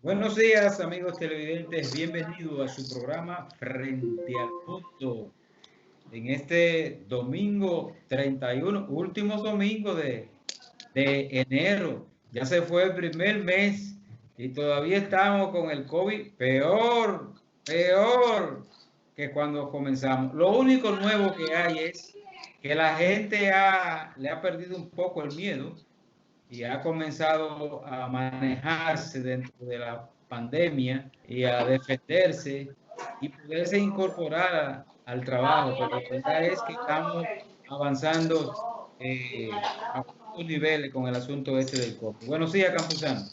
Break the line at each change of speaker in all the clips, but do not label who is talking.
Buenos días, amigos televidentes. Bienvenidos a su programa Frente al Mundo. En este domingo 31, último domingo de enero. Ya se fue el primer mes y todavía estamos con el COVID peor que cuando comenzamos. Lo único nuevo que hay es que la gente le ha perdido un poco el miedo y ha comenzado a manejarse dentro de la pandemia y a defenderse y poderse incorporar al trabajo. Pero la verdad es que estamos avanzando a muchos niveles con el asunto este del COVID. Buenos días, Campuzano.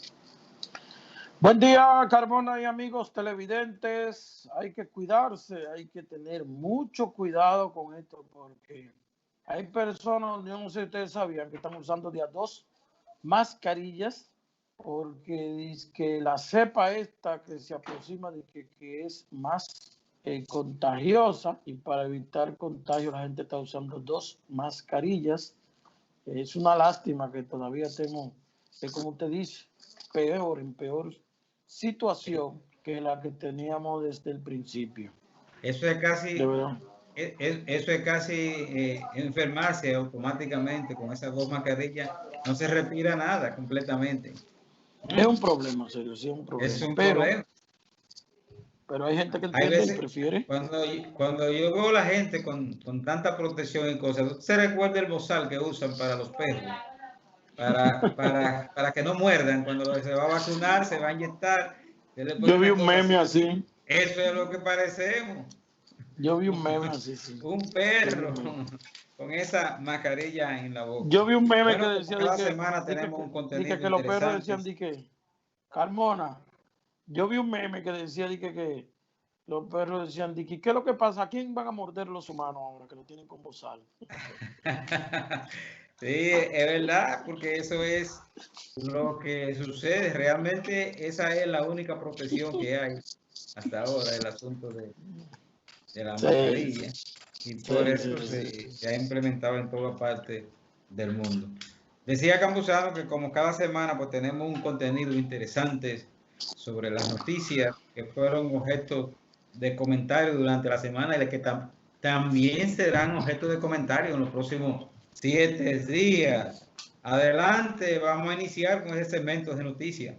Buen día, Carmona y amigos televidentes. Hay que cuidarse, hay que tener mucho cuidado con esto porque hay personas, yo no sé si ustedes sabían, que están usando de a dos mascarillas porque dice que la cepa esta que se aproxima de que es más contagiosa, y para evitar contagio la gente está usando dos mascarillas. Es una lástima que todavía estemos, como usted dice, en peor situación que la que teníamos desde el principio.
Eso es casi, eso es casi enfermarse automáticamente con esas dos mascarillas. No se respira nada completamente.
Es un problema, serio, sí, es un problema.
Es un problema.
Pero hay gente que entiende y prefiere.
Cuando yo veo a la gente con tanta protección y cosas, se recuerda el bozal que usan para los perros, para que no muerdan. Cuando se va a vacunar, se va a inyectar.
Yo vi un meme así.
Eso es lo que parecemos.
Yo vi un meme así, sí.
Un perro con esa mascarilla en la boca.
Yo vi un meme que decía
cada semana tenemos un contenido
que los perros decían Carmona. Yo vi un meme que decía que los perros decían ¿qué es lo que pasa? ¿A quién van a morder los humanos ahora que lo tienen con bozal?
Sí, es verdad, porque eso es lo que sucede. Realmente esa es la única protección que hay hasta ahora, el asunto de la mascarilla. Y por eso se ha implementado en toda parte del mundo. Decía Campuzano que como cada semana pues tenemos un contenido interesante sobre las noticias que fueron objeto de comentarios durante la semana y de que también serán objeto de comentarios en los próximos 7 días. Adelante, vamos a iniciar con este segmento de noticias.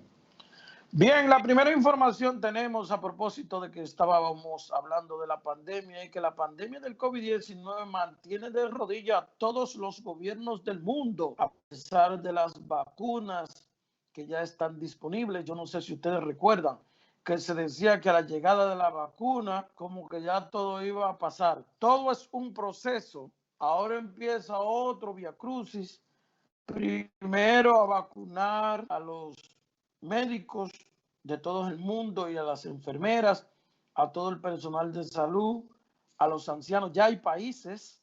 Bien, la primera información tenemos a propósito de que estábamos hablando de la pandemia y que la pandemia del COVID-19 mantiene de rodillas a todos los gobiernos del mundo, a pesar de las vacunas que ya están disponibles. Yo no sé si ustedes recuerdan que se decía que a la llegada de la vacuna como que ya todo iba a pasar. Todo es un proceso. Ahora empieza otro viacrucis. Primero a vacunar a los médicos de todo el mundo y a las enfermeras, a todo el personal de salud, a los ancianos. Ya hay países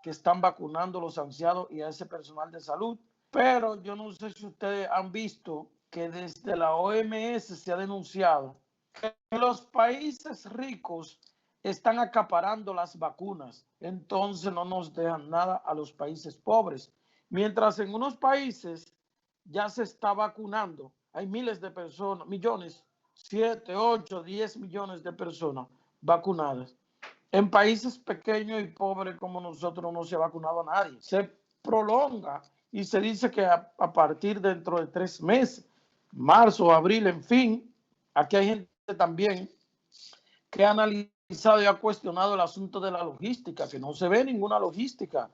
que están vacunando a los ancianos y a ese personal de salud, pero yo no sé si ustedes han visto que desde la OMS se ha denunciado que los países ricos están acaparando las vacunas, entonces no nos dejan nada a los países pobres. Mientras en unos países ya se está vacunando, hay miles de personas, millones, 7, 8, 10 millones de personas vacunadas. En países pequeños y pobres como nosotros no se ha vacunado a nadie. Se prolonga y se dice que a partir dentro de 3 meses, marzo, abril, en fin, aquí hay gente también que ha analizado y ha cuestionado el asunto de la logística, que no se ve ninguna logística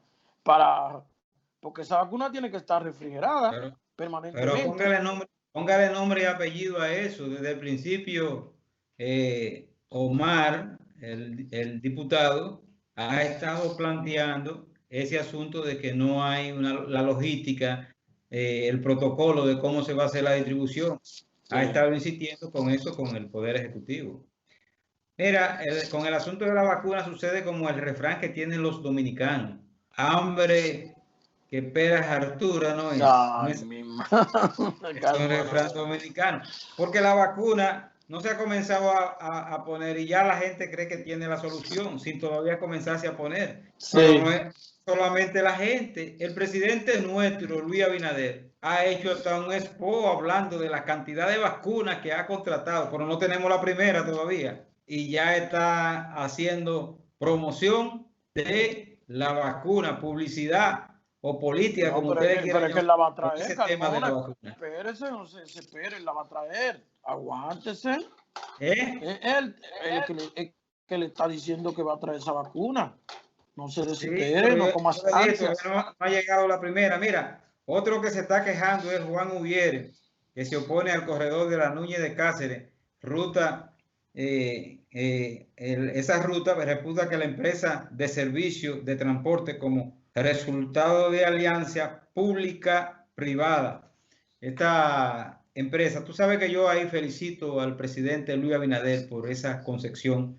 porque esa vacuna tiene que estar refrigerada permanentemente.
Pero póngale nombre y apellido a eso. Desde el principio, Omar, el diputado, ha estado planteando ese asunto de que no hay la logística, el protocolo de cómo se va a hacer la distribución. Sí. Ha estado insistiendo con eso con el Poder Ejecutivo. Mira, con el asunto de la vacuna sucede como el refrán que tienen los dominicanos. Hambre que peras Artura, ¿no? Es un refrán dominicano. Porque la vacuna no se ha comenzado a poner y ya la gente cree que tiene la solución sin todavía comenzarse a poner. Sí. Pero no es solamente la gente. El presidente nuestro, Luis Abinader, ha hecho hasta un expo hablando de la cantidad de vacunas que ha contratado, pero no tenemos la primera todavía. Y ya está haciendo promoción de la vacuna, publicidad o política,
No,
como ustedes
pero
quieran
es que él
llamar,
la va a
con
traer,
ese tema de la
Carmona.
vacuna.
Espérese, no se espere, la va a traer. Aguántese.
¿Eh?
Es él el que le está diciendo que va a traer esa vacuna. No se
Sí,
desespere,
pero
no
yo
coma
le dije, todavía
ansias.
no ha llegado la primera. Mira, otro que se está quejando es Juan Ubiere, que se opone al corredor de la Núñez de Cáceres, ruta, esa ruta reputa que la empresa de servicio de transporte como resultado de alianza pública-privada. Esta empresa, tú sabes que yo ahí felicito al presidente Luis Abinader por esa concepción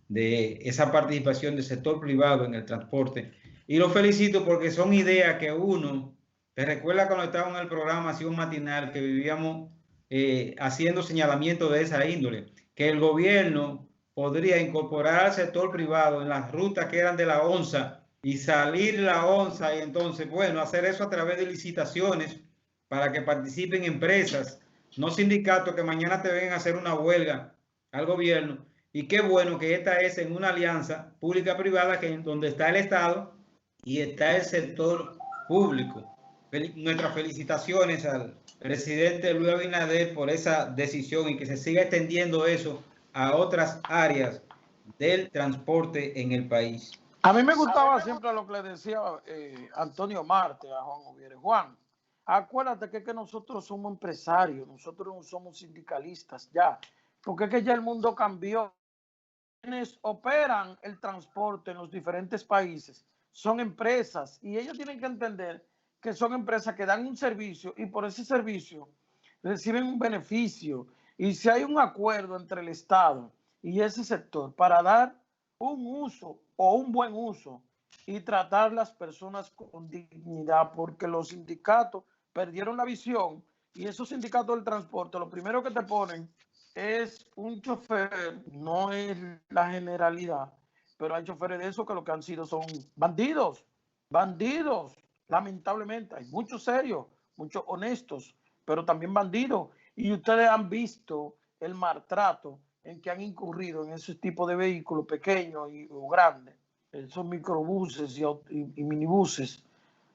de esa participación del sector privado en el transporte. Y lo felicito porque son ideas que uno, te recuerda cuando estábamos en el programa Acción Matinal, que vivíamos haciendo señalamientos de esa índole, que el gobierno podría incorporar al sector privado en las rutas que eran de la ONSA y salir la ONSA y entonces, bueno, hacer eso a través de licitaciones para que participen empresas, no sindicatos que mañana te vengan a hacer una huelga al gobierno. Y qué bueno que esta es en una alianza pública-privada que donde está el Estado y está el sector público. Nuestras felicitaciones al presidente Luis Abinader por esa decisión y que se siga extendiendo eso a otras áreas del transporte en el país.
A mí me gustaba siempre lo que le decía Antonio Marte a Juan Ubiere. Juan, acuérdate que nosotros somos empresarios, nosotros no somos sindicalistas ya, porque es que ya el mundo cambió. Quienes operan el transporte en los diferentes países son empresas y ellos tienen que entender que son empresas que dan un servicio y por ese servicio reciben un beneficio. Y si hay un acuerdo entre el Estado y ese sector para dar un uso o un buen uso y tratar las personas con dignidad, porque los sindicatos perdieron la visión y esos sindicatos del transporte lo primero que te ponen es un chofer, no es la generalidad, pero hay choferes de esos que lo que han sido son bandidos, bandidos, lamentablemente. Hay muchos serios, muchos honestos, pero también bandidos. Y ustedes han visto el maltrato en que han incurrido en ese tipo de vehículos pequeños o grandes, esos microbuses y minibuses,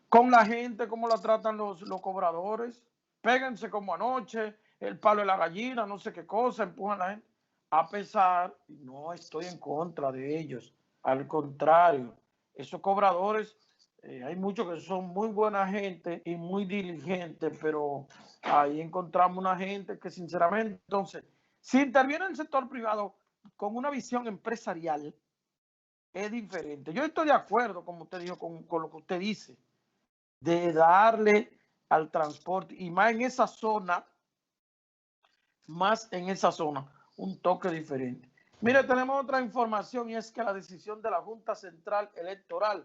con la gente, cómo la tratan los cobradores. Péguense como anoche, el palo de la gallina, no sé qué cosa, empujan a la gente. A pesar, no estoy en contra de ellos, al contrario, esos cobradores, hay muchos que son muy buena gente y muy diligentes, pero ahí encontramos una gente que sinceramente, entonces, si interviene el sector privado con una visión empresarial, es diferente. Yo estoy de acuerdo, como usted dijo, con lo que usted dice, de darle al transporte y más en esa zona, un toque diferente. Mire, tenemos otra información y es que la decisión de la Junta Central Electoral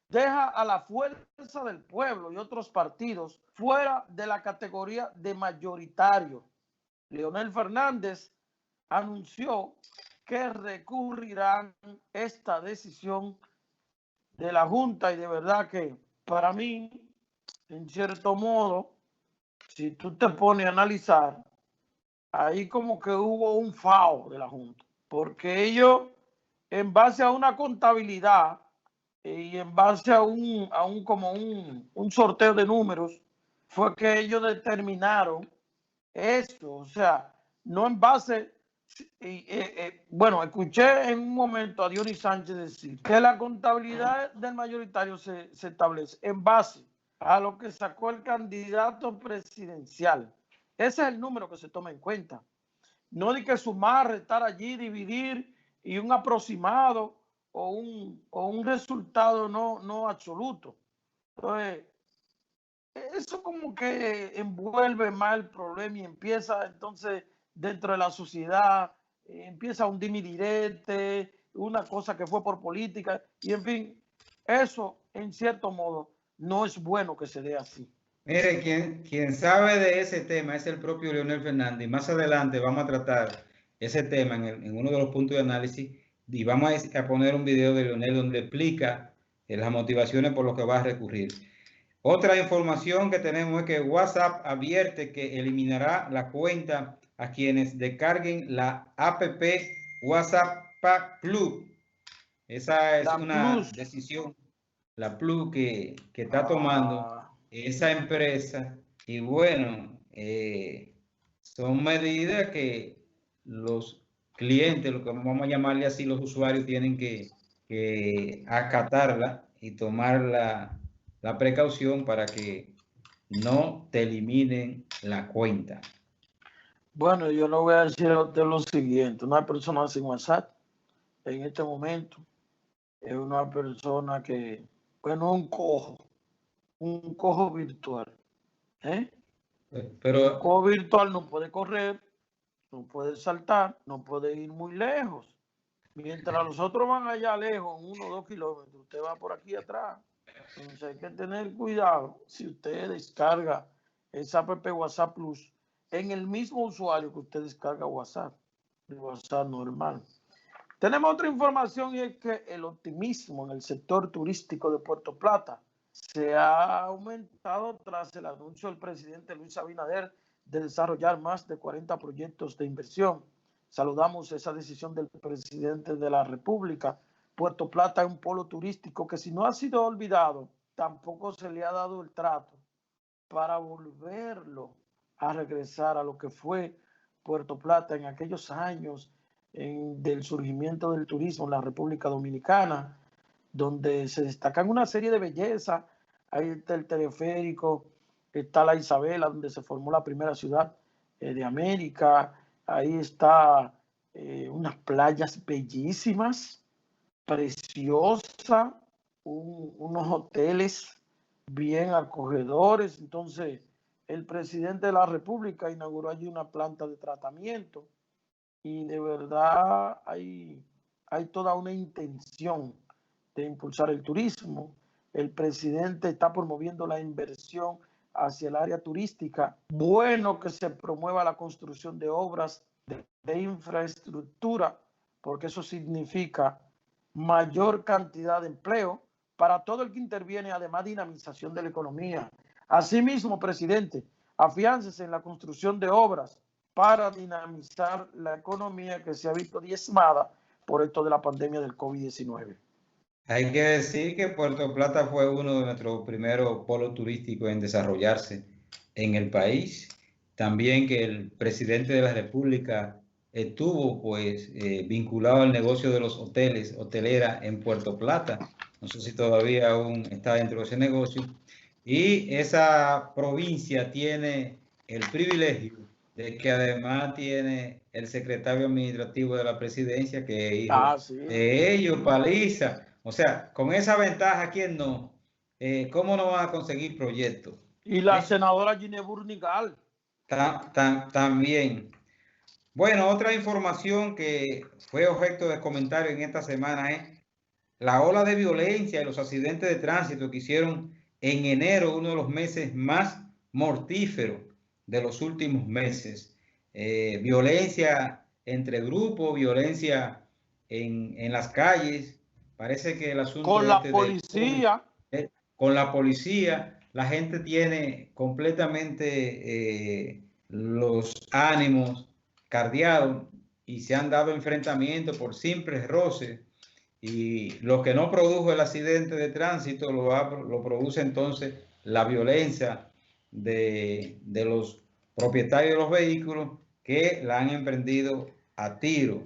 deja a la Fuerza del Pueblo y otros partidos fuera de la categoría de mayoritario. Leonel Fernández anunció que recurrirán esta decisión de la Junta y de verdad que para mí, en cierto modo, si tú te pones a analizar, ahí como que hubo un FAO de la Junta, porque ellos, en base a una contabilidad y en base a un sorteo de números, fue que ellos determinaron esto, o sea, no en base, bueno, escuché en un momento a Dionis Sánchez decir que la contabilidad del mayoritario se establece en base a lo que sacó el candidato presidencial. Ese es el número que se toma en cuenta. No de que sumar, restar allí, dividir y un aproximado o un resultado no absoluto. Entonces, eso como que envuelve más el problema y empieza entonces dentro de la sociedad, empieza un dimidirete, una cosa que fue por política y en fin, eso en cierto modo no es bueno que se dé así.
Mire, quien sabe de ese tema es el propio Leonel Fernández. Más adelante vamos a tratar ese tema en uno de los puntos de análisis y vamos a poner un video de Leonel donde explica las motivaciones por lo que va a recurrir. Otra información que tenemos es que WhatsApp advierte que eliminará la cuenta a quienes descarguen la app WhatsApp Plus. Esa es
La
una
Plus.
decisión, la Plus que está tomando esa empresa. Y bueno, son medidas que los clientes, lo que vamos a llamarle así, los usuarios tienen que acatarla y tomar la precaución para que no te eliminen la cuenta.
Bueno, yo le voy a decir a usted lo siguiente. Una persona sin WhatsApp en este momento es una persona que, bueno, un cojo virtual.
Pero
Un cojo virtual no puede correr, no puede saltar, no puede ir muy lejos. Mientras los otros van allá lejos, 1 o 2 kilómetros, usted va por aquí atrás. Entonces hay que tener cuidado si usted descarga esa app WhatsApp Plus en el mismo usuario que usted descarga WhatsApp, el WhatsApp normal. Tenemos otra información y es que el optimismo en el sector turístico de Puerto Plata se ha aumentado tras el anuncio del presidente Luis Abinader de desarrollar más de 40 proyectos de inversión. Saludamos esa decisión del presidente de la República. Puerto Plata es un polo turístico que, si no ha sido olvidado, tampoco se le ha dado el trato para volverlo a regresar a lo que fue Puerto Plata en aquellos años del surgimiento del turismo en la República Dominicana, donde se destacan una serie de bellezas. Ahí está el teleférico, está la Isabela, donde se formó la primera ciudad de América. Ahí está unas playas bellísimas, preciosas, unos hoteles bien acogedores. Entonces, el presidente de la República inauguró allí una planta de tratamiento y de verdad hay toda una intención de impulsar el turismo. El presidente está promoviendo la inversión hacia el área turística. Bueno que se promueva la construcción de obras de infraestructura, porque eso significa mayor cantidad de empleo para todo el que interviene, además dinamización de la economía. Asimismo, presidente, afiánzese en la construcción de obras para dinamizar la economía que se ha visto diezmada por esto de la pandemia del COVID-19.
hay que decir que Puerto Plata fue uno de nuestros primeros polos turísticos en desarrollarse en el país. También que el presidente de la República estuvo pues vinculado al negocio de los hoteles, hotelera en Puerto Plata. No sé si todavía aún está dentro de ese negocio. Y esa provincia tiene el privilegio de que además tiene el secretario administrativo de la presidencia, que es hijo
Sí.
de ellos, Paliza. O sea, con esa ventaja, ¿quién no? ¿Cómo no van a conseguir proyectos?
Y la senadora Gine Burnigal.
También. Bueno, otra información que fue objeto de comentario en esta semana es la ola de violencia y los accidentes de tránsito que hicieron en enero, uno de los meses más mortíferos de los últimos meses. Violencia entre grupos, violencia en las calles. Parece que el asunto
Con la policía.
con la policía, la gente tiene completamente los ánimos cardeados y se han dado enfrentamientos por simples roces. Y lo que no produjo el accidente de tránsito lo produce entonces la violencia de los propietarios de los vehículos que la han emprendido a tiro.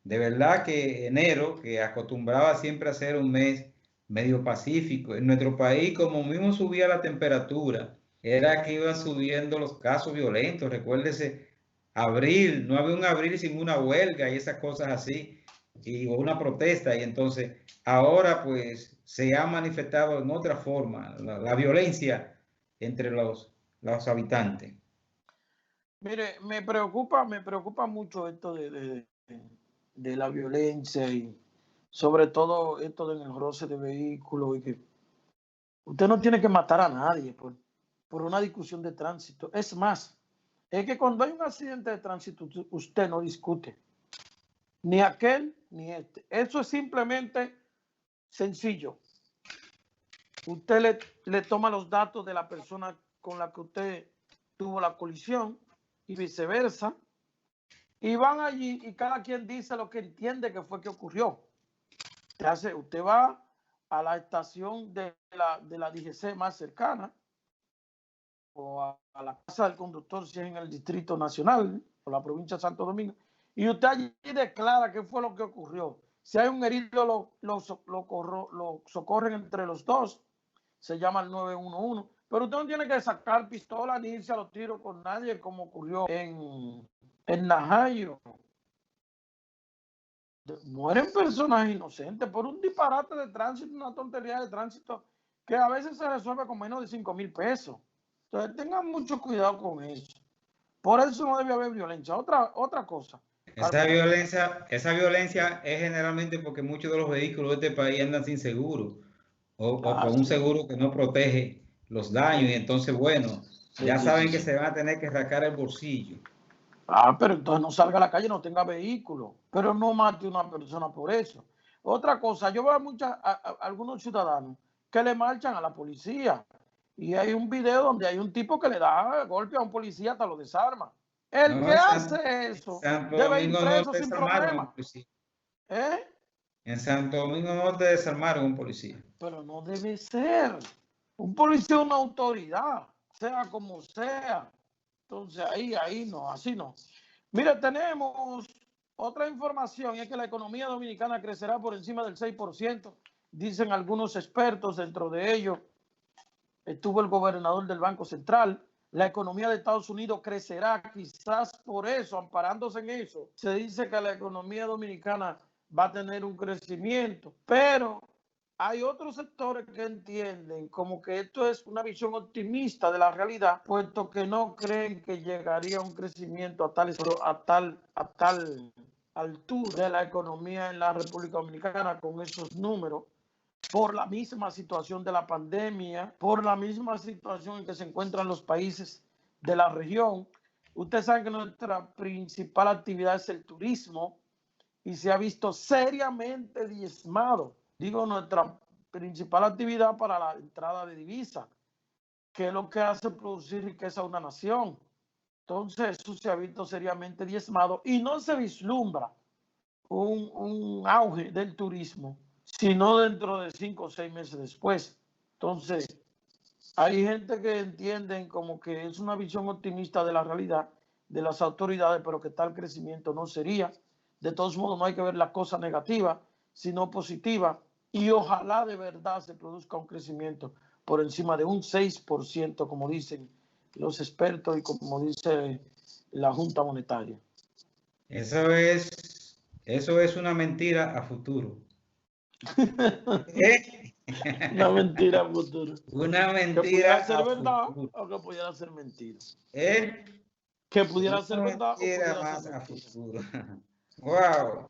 De verdad que enero, que acostumbraba siempre a ser un mes medio pacífico, en nuestro país, como mismo subía la temperatura, era que iban subiendo los casos violentos. Recuérdese, abril, no había un abril sin una huelga y esas cosas así, y una protesta, y entonces ahora pues se ha manifestado en otra forma la violencia entre los habitantes.
Mire, me preocupa mucho esto de la violencia y sobre todo esto del roce de vehículos, y que usted no tiene que matar a nadie por una discusión de tránsito. Es más, es que cuando hay un accidente de tránsito, usted no discute. Ni aquel ni este. Eso es simplemente sencillo. usted le toma los datos de la persona con la que usted tuvo la colisión y viceversa, y van allí y cada quien dice lo que entiende que fue que ocurrió. Usted va a la estación de la DGC más cercana o a la casa del conductor si es en el Distrito Nacional o la provincia de Santo Domingo, y usted allí declara qué fue lo que ocurrió. Si hay un herido, lo socorren entre los dos, se llama el 911, pero usted no tiene que sacar pistola ni irse a los tiros con nadie como ocurrió en Najayo. Mueren personas inocentes por un disparate de tránsito, una tontería de tránsito que a veces se resuelve con menos de 5,000 pesos. Entonces tengan mucho cuidado con eso. Por eso no debe haber violencia. Otra cosa.
Esa violencia es generalmente porque muchos de los vehículos de este país andan sin seguro o con un seguro que no protege los daños, y entonces, bueno, ya saben que se van a tener que sacar el bolsillo.
Pero entonces no salga a la calle, no tenga vehículo, pero no mate a una persona por eso. Otra cosa, yo veo a algunos ciudadanos que le marchan a la policía, y hay un video donde hay un tipo que le da golpe a un policía hasta lo desarma. El que hace eso debe ir preso sin problema.
En Santo Domingo Norte desarmaron a un policía.
Pero no debe ser. Un policía es una autoridad, sea como sea. Entonces ahí no, así no. Mire, tenemos otra información, y es que la economía dominicana crecerá por encima del 6%, dicen algunos expertos. Dentro de ellos estuvo el gobernador del Banco Central. La economía de Estados Unidos crecerá, quizás por eso, amparándose en eso, se dice que la economía dominicana va a tener un crecimiento, pero hay otros sectores que entienden como que esto es una visión optimista de la realidad, puesto que no creen que llegaría un crecimiento a tal altura de la economía en la República Dominicana con esos números, por la misma situación de la pandemia, por la misma situación en que se encuentran los países de la región. Usted sabe que nuestra principal actividad es el turismo y se ha visto seriamente diezmado. Digo, nuestra principal actividad para la entrada de divisas, que es lo que hace producir riqueza a una nación. Entonces, eso se ha visto seriamente diezmado y no se vislumbra un auge del turismo, sino dentro de 5 o 6 meses después. Entonces, hay gente que entienden como que es una visión optimista de la realidad de las autoridades, pero que tal crecimiento no sería. De todos modos, no hay que ver las cosas negativas, sino positivas, y ojalá de verdad se produzca un crecimiento por encima de un 6%, como dicen los expertos y como dice la Junta Monetaria.
Eso es una mentira a futuro.
Una mentira a futuro.
Una mentira.
Que pudiera ser verdad o que pudiera ser mentira. Que pudiera ser verdad o pudiera ser
futuro. Wow.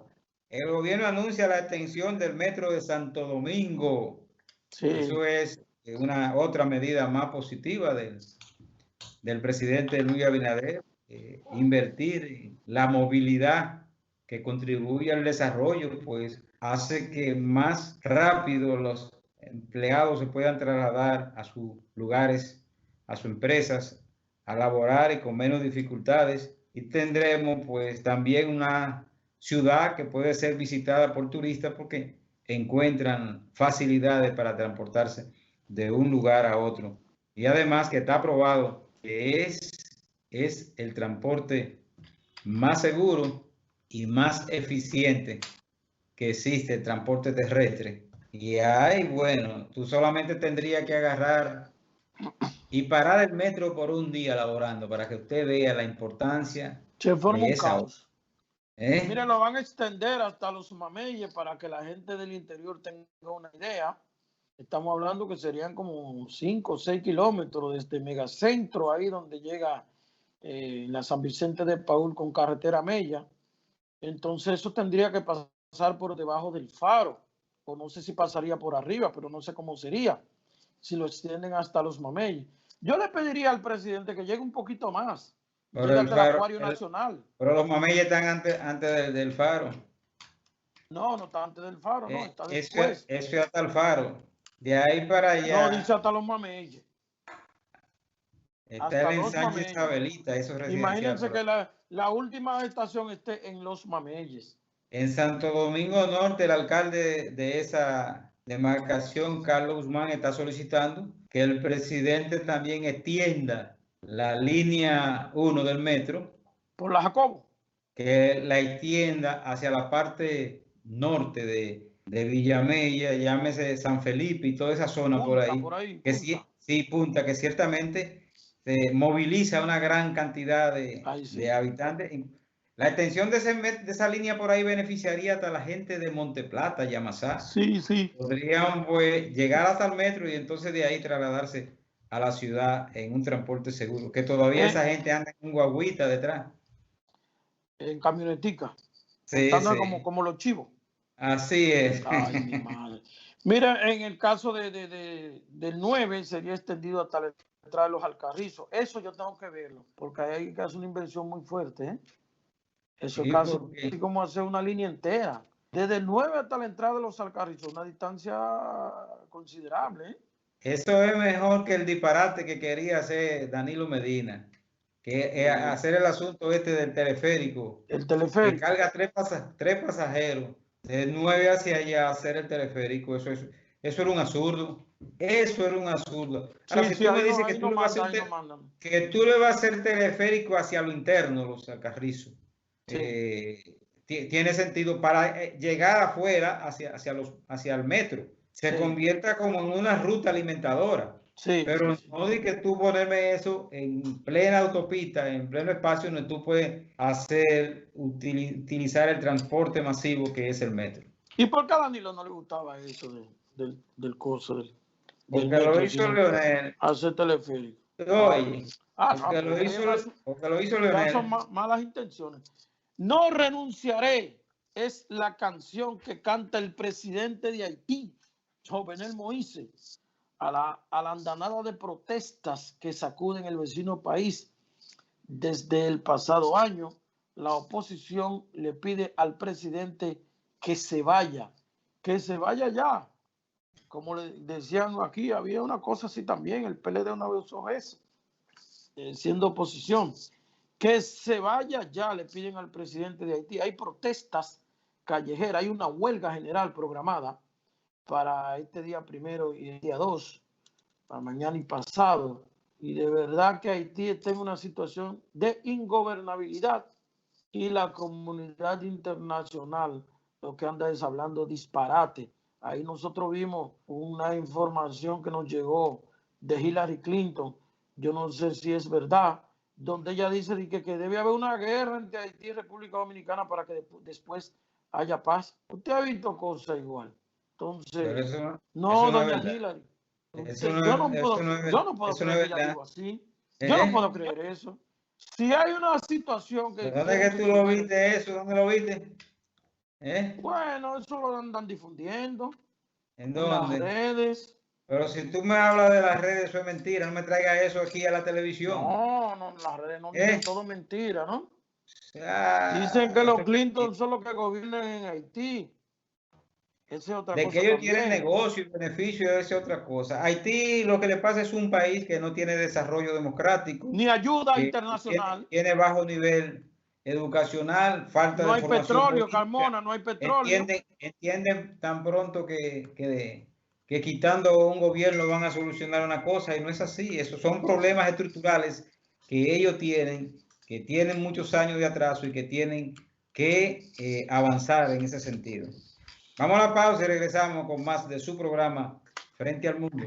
El gobierno anuncia la extensión del metro de Santo Domingo. Sí. Eso es otra medida más positiva del presidente Luis Abinader. Invertir en la movilidad que contribuye al desarrollo, pues hace que más rápido los empleados se puedan trasladar a sus lugares, a sus empresas, a laborar y con menos dificultades. Y tendremos pues también una ciudad que puede ser visitada por turistas porque encuentran facilidades para transportarse de un lugar a otro. Y además que está aprobado que es el transporte más seguro y más eficiente que existe, el transporte terrestre. Y ahí, bueno, tú solamente tendrías que agarrar y parar el metro por un día laborando para que usted vea la importancia.
Se forma un caos. Mira, lo van a extender hasta los mameyes para que la gente del interior tenga una idea. Estamos hablando que serían como 5 o 6 kilómetros desde Megacentro, ahí donde llega la San Vicente de Paúl con carretera Mella. Entonces eso tendría que pasar por debajo del faro, o no sé si pasaría por arriba, pero no sé cómo sería si lo extienden hasta los mameyes. Yo le pediría al presidente que llegue un poquito más, llegue hasta el Acuario Nacional.
Pero los mameyes están antes del faro.
No está antes del faro, no, está después.
Eso hasta el faro. De ahí para
No,
allá
dice hasta los Mameyes.
está
Hasta
el
los
ensanche
Mameyes.
Isabelita, eso es residencial.
Imagínense que la última estación esté en los Mameyes.
En Santo Domingo Norte, el alcalde de esa demarcación, Carlos Guzmán, está solicitando que el presidente también extienda la línea 1 del metro,
Por la Jacobo.
que la extienda hacia la parte norte de Villamella, llámese San Felipe y toda esa zona
Punta,
por ahí, que
Punta.
sí, Punta, que ciertamente se moviliza una gran cantidad de habitantes. La extensión de esa línea por ahí beneficiaría hasta la gente de Monteplata, Yamasá.
Sí, sí.
Podrían pues llegar hasta el metro y entonces de ahí trasladarse a la ciudad en un transporte seguro, que todavía esa gente anda en un guaguita detrás.
En camionetica.
Sí,
sí. Como los chivos.
Así es.
Ay, mi madre. Mira, en el caso del 9 sería extendido hasta la entrada de los Alcarrizos. Eso yo tengo que verlo, porque hay que hacer una inversión muy fuerte, ¿eh? Eso
Sí,
es casi
porque
como hacer una línea entera. Desde el 9 hasta la entrada de los Alcarrizos, una distancia considerable, ¿eh?
eso es mejor que el disparate que quería hacer Danilo Medina, que es hacer el asunto este del teleférico.
El
Que
teleférico.
carga tres pasajeros, de 9 hacia allá, hacer el teleférico. Eso era un absurdo. Eso era un absurdo. Ahora,
Sí,
si
sí,
tú me dices
no,
que tú,
no
le vas a
mandan,
hacer que tú le vas a hacer teleférico hacia lo interno, los Alcarrizos,
sí.
tiene sentido para llegar afuera hacia el metro. Se convierta como en una ruta alimentadora.
Sí,
pero
sí,
no di que tú ponerme eso en plena autopista, en pleno espacio donde tú puedes utilizar el transporte masivo que es el metro.
¿Y por qué a Danilo no le gustaba eso del curso del
Porque
metro,
lo hizo Leonel.
hacer teleférico?
Oye, porque
no,
lo hizo
ya
Leonel.
son malas intenciones. No renunciaré es la canción que canta el presidente de Haití, Jovenel Moïse, a la andanada de protestas que sacuden el vecino país. Desde el pasado año, la oposición le pide al presidente que se vaya ya. Como le decían aquí, había una cosa así también, el PLD una vez usó eso, siendo oposición. Que se vaya ya, le piden al presidente de Haití. Hay protestas callejeras, hay una huelga general programada para este día 1 y el día 2, para mañana y pasado. Y de verdad que Haití está en una situación de ingobernabilidad y la comunidad internacional lo que anda es hablando disparate. Ahí nosotros vimos una información que nos llegó de Hillary Clinton, yo no sé si es verdad, donde ella dice que debe haber una guerra entre Haití y República Dominicana para que después haya paz. Usted ha visto cosas igual. Entonces, no, doña Hillary. Yo no puedo creer que ella diga así. Yo no puedo creer eso. Si hay una situación que...
¿Dónde es que tú lo viste eso? ¿Dónde lo viste?
Bueno, eso lo andan difundiendo.
¿En
las redes.
Pero si tú me hablas de las redes, eso es mentira. No me traigas eso aquí a la televisión.
No, las redes no dicen todo mentira, ¿no?
Dicen
que los Clinton son los que gobiernan en Haití. Esa es otra cosa.
De que ellos tienen negocio y beneficio, esa es otra cosa. Haití lo que le pasa es un país que no tiene desarrollo democrático.
Ni ayuda internacional.
Tiene bajo nivel educacional, falta de formación.
No hay petróleo, Carmona, no hay petróleo.
Entienden tan pronto que quitando un gobierno van a solucionar una cosa y no es así. Esos son problemas estructurales que ellos tienen, que tienen muchos años de atraso y que tienen que avanzar en ese sentido. Vamos a la pausa y regresamos con más de su programa Frente al Mundo.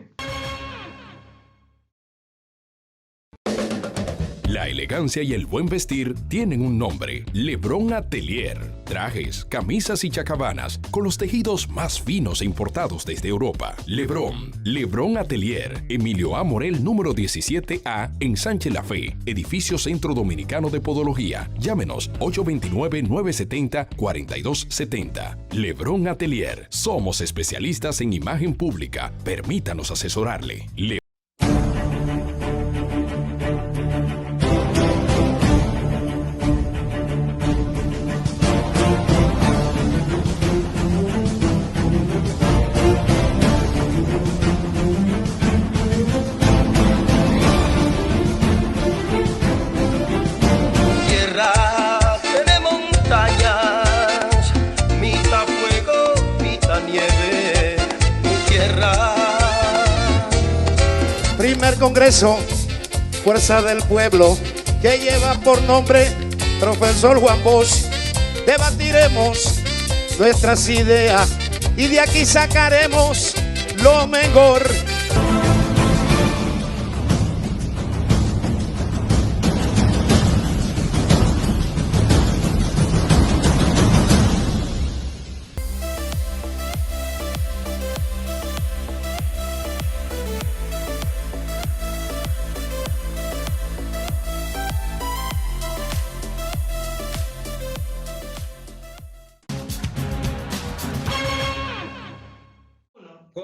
La elegancia y el buen vestir tienen un nombre: Lebron Atelier. Trajes, camisas y chacabanas con los tejidos más finos e importados desde Europa. Lebron Atelier, Emilio A. Morel, número 17A, en Sánchez La Fe, edificio Centro Dominicano de Podología. Llámenos 829-970-4270. Lebron Atelier. Somos especialistas en imagen pública. Permítanos asesorarle.
al Congreso, Fuerza del Pueblo, que lleva por nombre Profesor Juan Bosch. Debatiremos nuestras ideas y de aquí sacaremos lo mejor.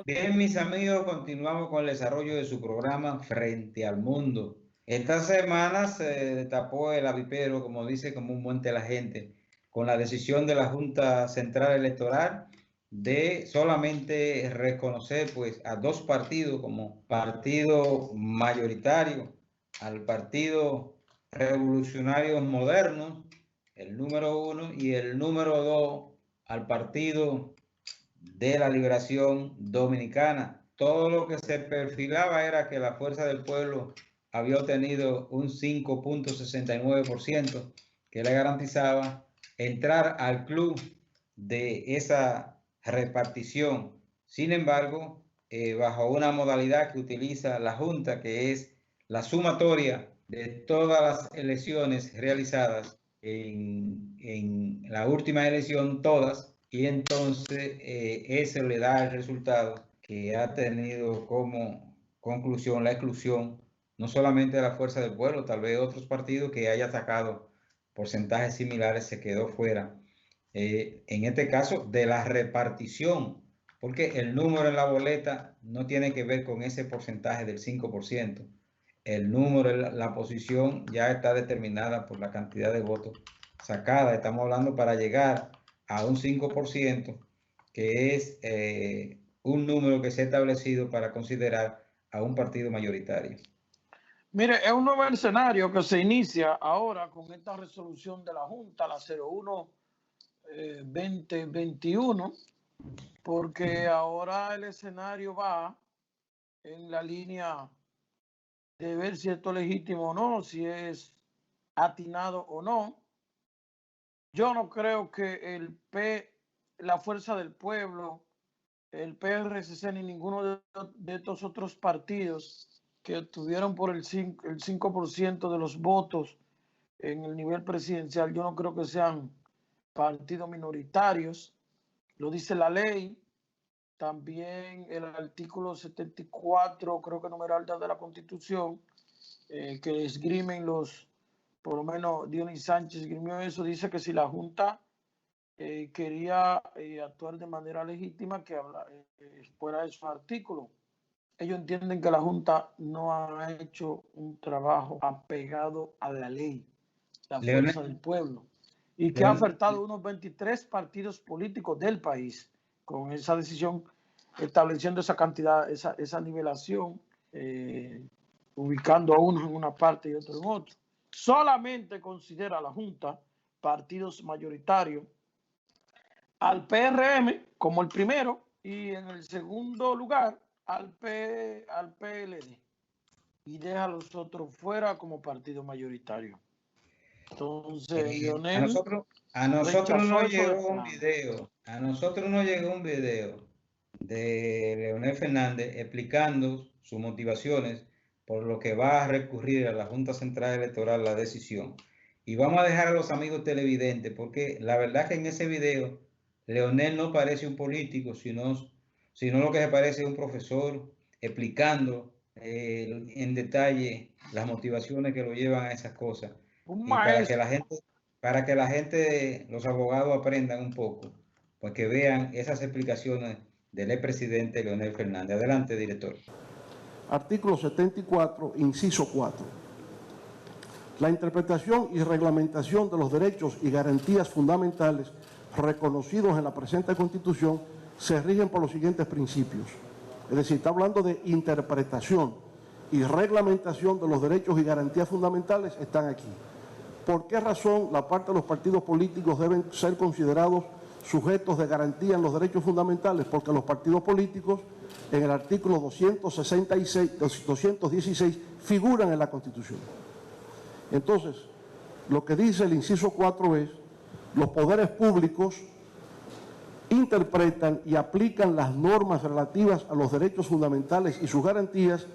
Bien, mis amigos, continuamos con el desarrollo de su programa Frente al Mundo. Esta semana se destapó el avispero, como dice comúnmente la gente, con la decisión de la Junta Central Electoral de solamente reconocer pues a dos partidos como partido mayoritario, al Partido Revolucionarios Modernos, el número 1, y el número 2 al Partido de la Liberación Dominicana. Todo lo que se perfilaba era que la Fuerza del Pueblo había obtenido un 5.69% que le garantizaba entrar al club de esa repartición. Sin embargo, bajo una modalidad que utiliza la Junta, que es la sumatoria de todas las elecciones realizadas en la última elección, todas, y entonces eso le da el resultado que ha tenido como conclusión la exclusión no solamente de la Fuerza del Pueblo, tal vez otros partidos que haya sacado porcentajes similares se quedó fuera. En este caso de la repartición, porque el número en la boleta no tiene que ver con ese porcentaje del 5%. El número, la posición ya está determinada por la cantidad de votos sacada. Estamos hablando para llegar a un 5%, que es un número que se ha establecido para considerar a un partido mayoritario.
Mire, es un nuevo escenario que se inicia ahora con esta resolución de la Junta, la 01-2021, porque ahora el escenario va en la línea de ver si esto es legítimo o no, si es atinado o no. Yo no creo que la Fuerza del Pueblo, el PRCC ni ninguno de estos otros partidos que tuvieron por el 5% de los votos en el nivel presidencial, yo no creo que sean partidos minoritarios. Lo dice la ley. También el artículo 74, creo que numeral de la Constitución, que esgrimen por lo menos Dionis Sánchez esgrimió eso, dice que si la Junta quería actuar de manera legítima, que fuera de su artículo. Ellos entienden que la Junta no ha hecho un trabajo apegado a la ley, la Fuerza del Pueblo, y que ha afectado unos 23 partidos políticos del país con esa decisión, estableciendo esa cantidad, esa nivelación, ubicando a unos en una parte y otros en otra. Solamente considera la Junta partidos mayoritarios al PRM como el primero y en el segundo lugar al PLD, y deja a los otros fuera como partido mayoritario. Entonces, Lionel,
a nosotros nos llegó un video de Leonel Fernández explicando sus motivaciones por lo que va a recurrir a la Junta Central Electoral la decisión. Y vamos a dejar a los amigos televidentes, porque la verdad es que en ese video Leonel no parece un político, sino lo que se parece es un profesor explicando en detalle las motivaciones que lo llevan a esas cosas. Y para que la gente, los abogados aprendan un poco, pues que vean esas explicaciones del expresidente Leonel Fernández. Adelante, director.
Artículo 74, inciso 4. La interpretación y reglamentación de los derechos y garantías fundamentales reconocidos en la presente Constitución se rigen por los siguientes principios. Es decir, está hablando de interpretación y reglamentación de los derechos y garantías fundamentales, están aquí. ¿Por qué razón la parte de los partidos políticos deben ser considerados sujetos de garantía en los derechos fundamentales, porque los partidos políticos en el artículo 216 figuran en la Constitución. Entonces, lo que dice el inciso 4 es: los poderes públicos interpretan y aplican las normas relativas a los derechos fundamentales y sus garantías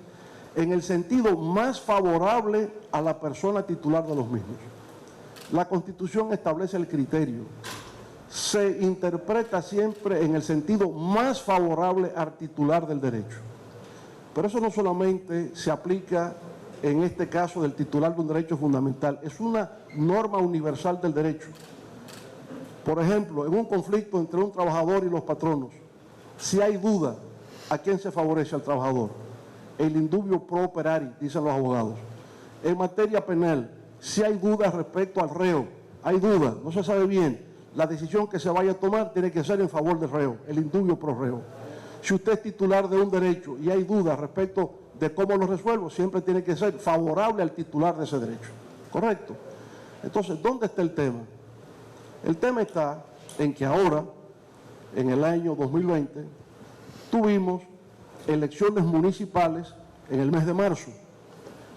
en el sentido más favorable a la persona titular de los mismos. La Constitución establece el criterio. Se interpreta siempre en el sentido más favorable al titular del derecho. Pero eso no solamente se aplica en este caso del titular de un derecho fundamental, es una norma universal del derecho. Por ejemplo, en un conflicto entre un trabajador y los patronos, si hay duda, ¿a quién se favorece? Al trabajador. El indubio pro operari, dicen los abogados. En materia penal, si hay dudas respecto al reo, hay duda, no se sabe bien, la decisión que se vaya a tomar tiene que ser en favor del reo, el indubio pro reo. Si usted es titular de un derecho y hay dudas respecto de cómo lo resuelvo, siempre tiene que ser favorable al titular de ese derecho. ¿Correcto? Entonces, ¿dónde está el tema? El tema está en que ahora, en el año 2020, tuvimos elecciones municipales en el mes de marzo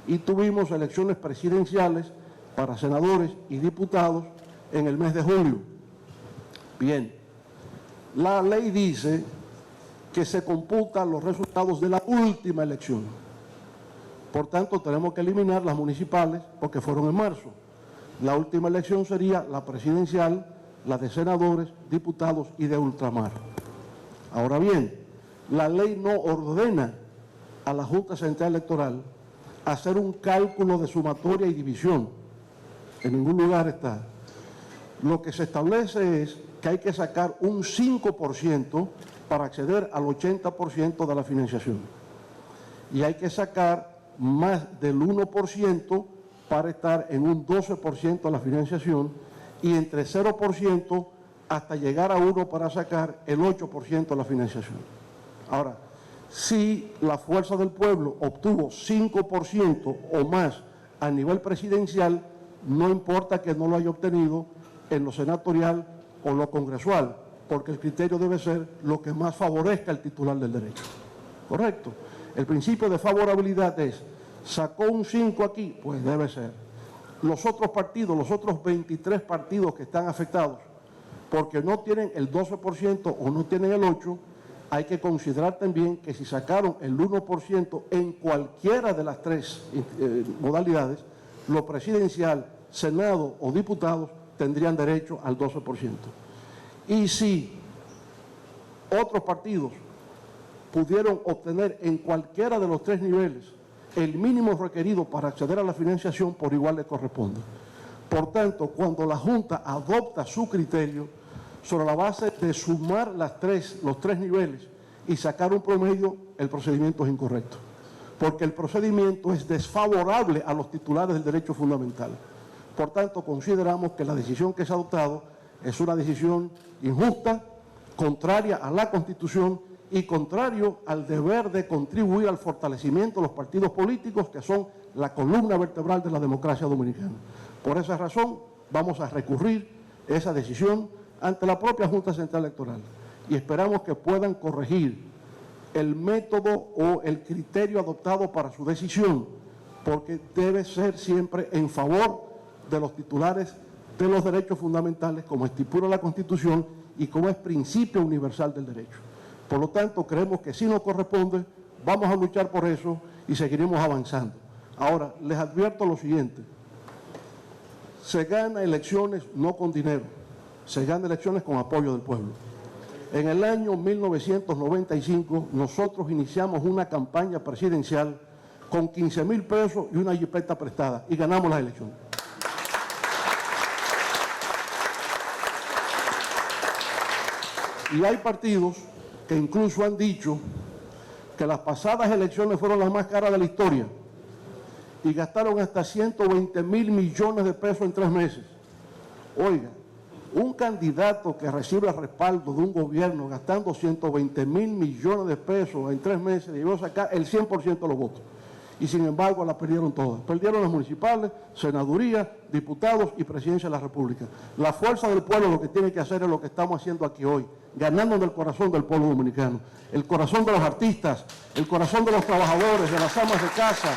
y tuvimos elecciones presidenciales para senadores y diputados en el mes de julio. Bien, la ley dice que se computan los resultados de la última elección. Por tanto, tenemos que eliminar las municipales porque fueron en marzo. La última elección sería la presidencial, la de senadores, diputados y de ultramar. Ahora bien, la ley no ordena a la Junta Central Electoral hacer un cálculo de sumatoria y división. En ningún lugar está. Lo que se establece es que hay que sacar un 5% para acceder al 80% de la financiación. Y hay que sacar más del 1% para estar en un 12% de la financiación y entre 0% hasta llegar a 1 para sacar el 8% de la financiación. Ahora, si la Fuerza del Pueblo obtuvo 5% o más a nivel presidencial, no importa que no lo haya obtenido en lo senatorial o lo congresual, porque el criterio debe ser lo que más favorezca al titular del derecho. ¿Correcto? El principio de favorabilidad es, ¿sacó un 5 aquí? Pues debe ser. Los otros partidos, los otros 23 partidos que están afectados, porque no tienen el 12% o no tienen el 8%, hay que considerar también que si sacaron el 1% en cualquiera de las tres modalidades, lo presidencial, Senado o diputados tendrían derecho al 12%. Y si otros partidos pudieron obtener en cualquiera de los tres niveles el mínimo requerido para acceder a la financiación, por igual le corresponde. Por tanto, cuando la Junta adopta su criterio sobre la base de sumar los tres niveles y sacar un promedio, el procedimiento es incorrecto, porque el procedimiento es desfavorable a los titulares del derecho fundamental. Por tanto, consideramos que la decisión que se ha adoptado es una decisión injusta, contraria a la Constitución y contrario al deber de contribuir al fortalecimiento de los partidos políticos, que son la columna vertebral de la democracia dominicana. Por esa razón, vamos a recurrir esa decisión ante la propia Junta Central Electoral y esperamos que puedan corregir el método o el criterio adoptado para su decisión, porque debe ser siempre en favor de los titulares de los derechos fundamentales, como estipula la Constitución y como es principio universal del derecho. Por lo tanto, creemos que sí nos corresponde, vamos a luchar por eso y seguiremos avanzando. Ahora, les advierto lo siguiente: se gana elecciones no con dinero, se gana elecciones con apoyo del pueblo. En el año 1995, nosotros iniciamos una campaña presidencial con 15,000 pesos y una jipeta prestada y ganamos las elecciones. Y hay partidos que incluso han dicho que las pasadas elecciones fueron las más caras de la historia y gastaron hasta 120,000 millones de pesos en 3 meses. Oiga, un candidato que recibe el respaldo de un gobierno gastando 120,000 millones de pesos en 3 meses debió sacar el 100% de los votos. y sin embargo la perdieron todas. Perdieron las municipales, senaduría, diputados y presidencia de la República. La fuerza del pueblo lo que tiene que hacer es lo que estamos haciendo aquí hoy, ganando en el corazón del pueblo dominicano, el corazón de los artistas, el corazón de los trabajadores, de las amas de casa,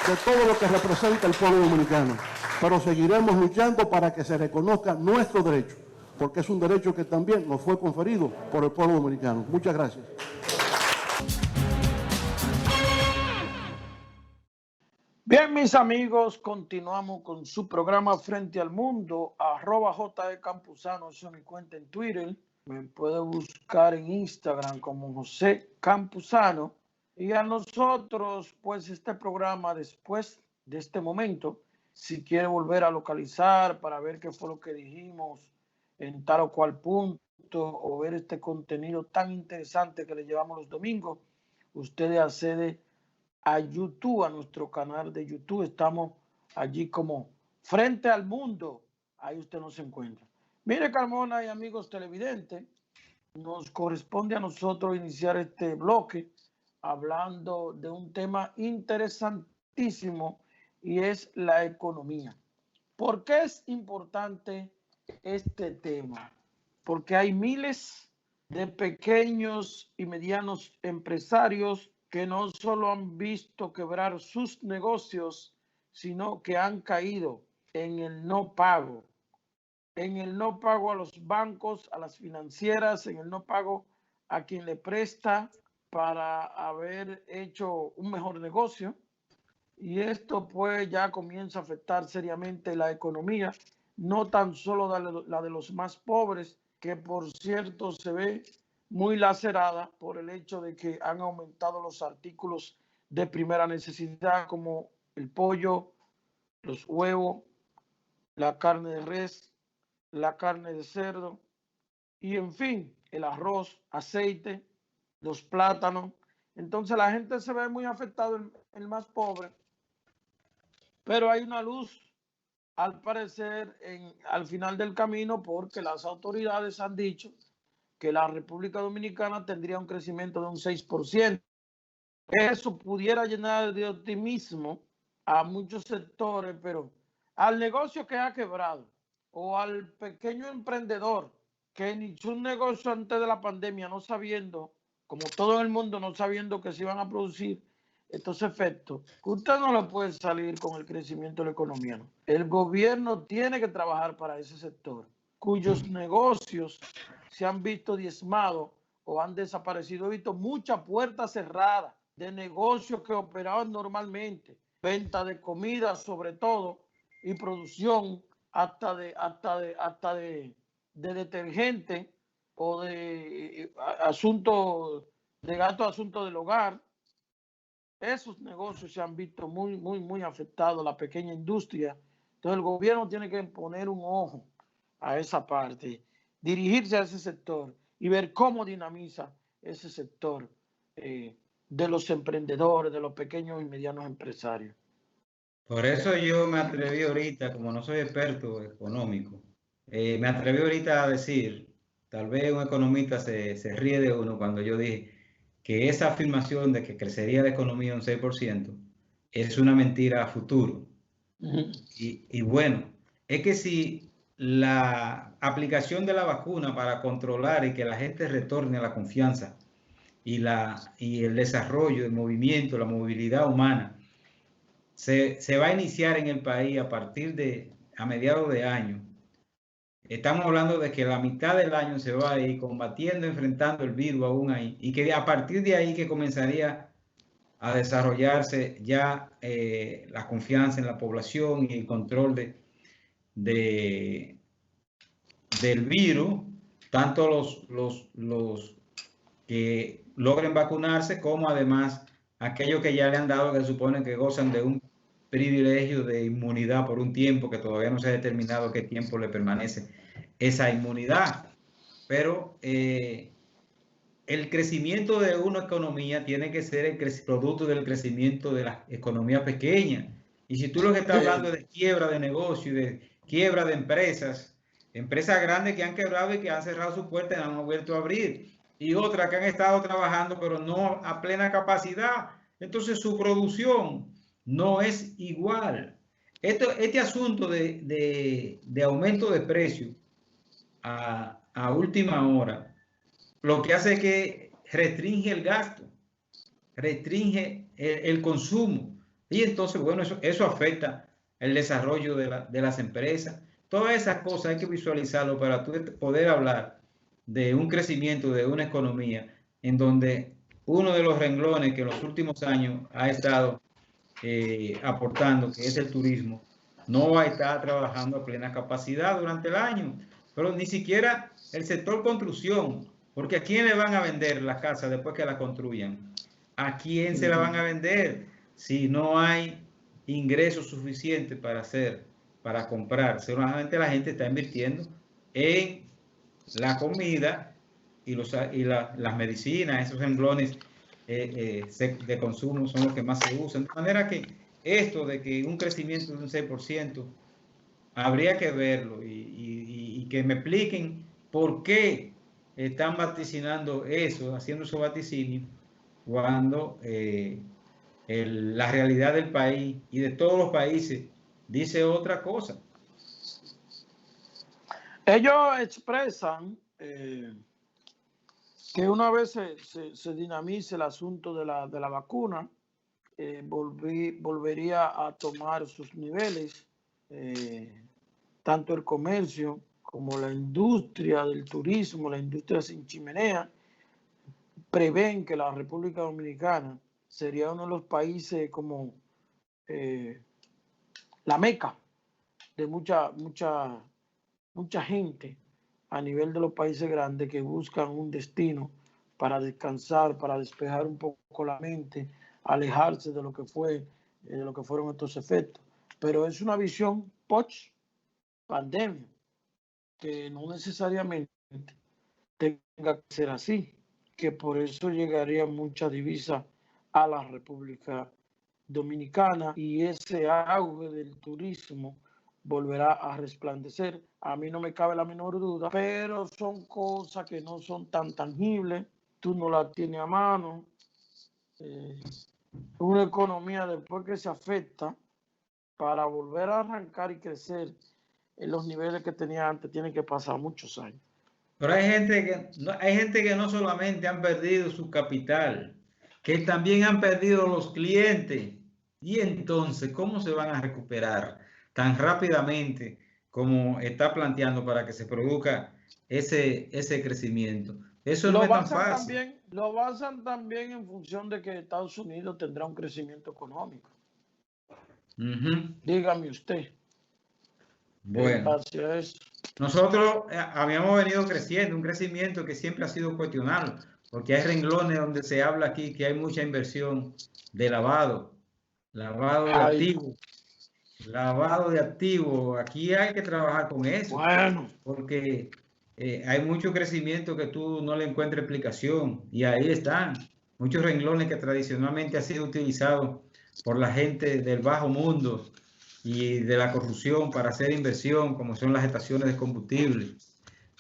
de todo lo que representa el pueblo dominicano. Pero seguiremos luchando para que se reconozca nuestro derecho, porque es un derecho que también nos fue conferido por el pueblo dominicano. Muchas gracias.
Bien, mis amigos, continuamos con su programa Frente al Mundo, @JECampuzano, esa es mi cuenta en Twitter. Me puede buscar en Instagram como José Campuzano. Y a nosotros, pues este programa, después de este momento, si quiere volver a localizar para ver qué fue lo que dijimos en tal o cual punto, o ver este contenido tan interesante que le llevamos los domingos, usted accede a YouTube, a nuestro canal de YouTube. Estamos allí como Frente al Mundo. Ahí usted nos encuentra. Mire, Carmona y amigos televidentes, nos corresponde a nosotros iniciar este bloque hablando de un tema interesantísimo y es la economía. ¿Por qué es importante este tema? Porque hay miles de pequeños y medianos empresarios que no solo han visto quebrar sus negocios, sino que han caído en el no pago. En el no pago a los bancos, a las financieras, en el no pago a quien le presta para haber hecho un mejor negocio. Y esto pues ya comienza a afectar seriamente la economía, no tan solo la de los más pobres, que por cierto se ve muy lacerada por el hecho de que han aumentado los artículos de primera necesidad como el pollo, los huevos, la carne de res, la carne de cerdo y en fin, el arroz, aceite, los plátanos. Entonces la gente se ve muy afectada, el más pobre, pero hay una luz al parecer al final del camino, porque las autoridades han dicho que la República Dominicana tendría un crecimiento de un 6%. Eso pudiera llenar de optimismo a muchos sectores, pero al negocio que ha quebrado o al pequeño emprendedor que inició un negocio antes de la pandemia no sabiendo, como todo el mundo no sabiendo que se iban a producir estos efectos, usted no le puede salir con el crecimiento de la economía, ¿no? El gobierno tiene que trabajar para ese sector, cuyos negocios se han visto diezmados o han desaparecido. He visto muchas puertas cerradas de negocios que operaban normalmente, venta de comida sobre todo y producción hasta de detergente o de asuntos de gasto, asuntos del hogar. Esos negocios se han visto muy afectados, la pequeña industria. Entonces el gobierno tiene que poner un ojo a esa parte, dirigirse a ese sector y ver cómo dinamiza ese sector de los emprendedores, de los pequeños y medianos empresarios.
Por eso yo me atreví ahorita, como no soy experto económico, me atreví ahorita a decir, tal vez un economista se ríe de uno cuando yo dije que esa afirmación de que crecería la economía un 6% es una mentira a futuro. Y bueno, es que si la aplicación de la vacuna para controlar y que la gente retorne a la confianza y el desarrollo, el movimiento, la movilidad humana, se va a iniciar en el país a mediados de año. Estamos hablando de que la mitad del año se va a ir combatiendo, enfrentando el virus aún ahí, y que a partir de ahí que comenzaría a desarrollarse ya la confianza en la población y el control del virus, tanto los que logren vacunarse como además aquellos que ya le han dado, que se supone que gozan de un privilegio de inmunidad por un tiempo, que todavía no se ha determinado qué tiempo le permanece esa inmunidad. Pero el crecimiento de una economía tiene que ser el producto del crecimiento de la economía pequeña. Y si tú lo que estás hablando es de quiebra de negocio y de quiebra de empresas grandes que han quebrado y que han cerrado sus puertas y han vuelto a abrir, y otras que han estado trabajando pero no a plena capacidad. entonces su producción no es igual. Este asunto de aumento de precio a última hora, lo que hace es que restringe el gasto, restringe el consumo, y entonces, bueno, eso afecta el desarrollo de las empresas. Todas esas cosas hay que visualizarlo para poder hablar de un crecimiento de una economía en donde uno de los renglones que en los últimos años ha estado aportando, que es el turismo, no va a estar trabajando a plena capacidad durante el año, pero ni siquiera el sector construcción, porque ¿a quién le van a vender la casa después que la construyan? ¿A quién se la van a vender si no hay ingresos suficientes para comprar? Seguramente la gente está invirtiendo en la comida y las medicinas, esos renglones de consumo son los que más se usan. De manera que esto de que un crecimiento de un 6%, habría que verlo y que me expliquen por qué están vaticinando eso, haciendo esos vaticinios, cuando la realidad del país y de todos los países dice otra cosa.
Ellos expresan que una vez se dinamice el asunto de la vacuna, volvería a tomar sus niveles, tanto el comercio como la industria del turismo, la industria sin chimenea. Prevén que la República Dominicana sería uno de los países como la meca de mucha gente a nivel de los países grandes que buscan un destino para descansar, para despejar un poco la mente, alejarse de lo que fueron estos efectos. Pero es una visión post pandemia, que no necesariamente tenga que ser así, que por eso llegaría mucha divisa a la República Dominicana y ese auge del turismo volverá a resplandecer. A mí no me cabe la menor duda, pero son cosas que no son tan tangibles, tú no las tienes a mano. Una economía después que se afecta, para volver a arrancar y crecer en los niveles que tenía antes, tiene que pasar muchos años.
Pero hay gente que no solamente han perdido su capital, que también han perdido los clientes. Y entonces, ¿cómo se van a recuperar tan rápidamente como está planteando para que se produzca ese crecimiento? Eso no es tan fácil.
Lo basan también en función de que Estados Unidos tendrá un crecimiento económico. Dígame usted.
Bueno, nosotros habíamos venido creciendo, un crecimiento que siempre ha sido cuestionable, porque hay renglones donde se habla aquí que hay mucha inversión de lavado de activos. Aquí hay que trabajar con eso, porque hay mucho crecimiento que tú no le encuentras explicación, y ahí están muchos renglones que tradicionalmente han sido utilizados por la gente del bajo mundo y de la corrupción para hacer inversión, como son las estaciones de combustible.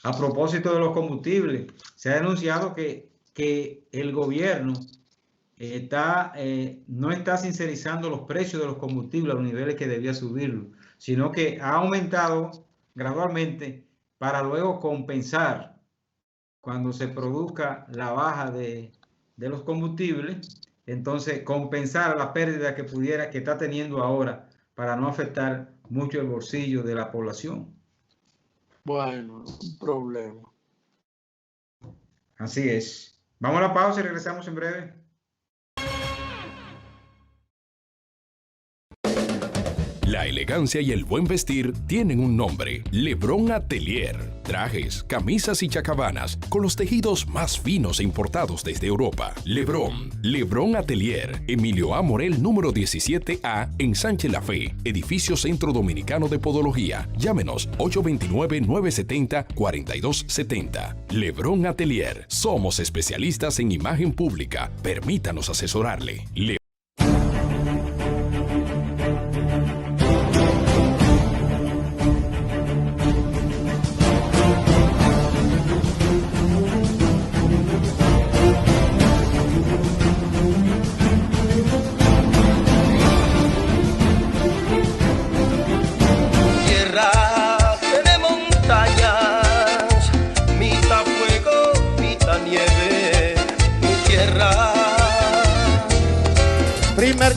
A propósito de los combustibles, se ha denunciado que el gobierno no está sincerizando los precios de los combustibles a los niveles que debía subirlo, sino que ha aumentado gradualmente para luego compensar cuando se produzca la baja de los combustibles. Entonces, compensar la pérdida que está teniendo ahora para no afectar mucho el bolsillo de la población.
Bueno, un problema.
Así es. Vamos a la pausa y regresamos en breve.
La elegancia y el buen vestir tienen un nombre: Lebrón Atelier. Trajes, camisas y chacabanas con los tejidos más finos e importados desde Europa. Lebrón Atelier, Emilio A. Morel, número 17A, en Sánchez La Fe, edificio Centro Dominicano de Podología. Llámenos 829-970-4270. Lebrón Atelier. Somos especialistas en imagen pública. Permítanos asesorarle.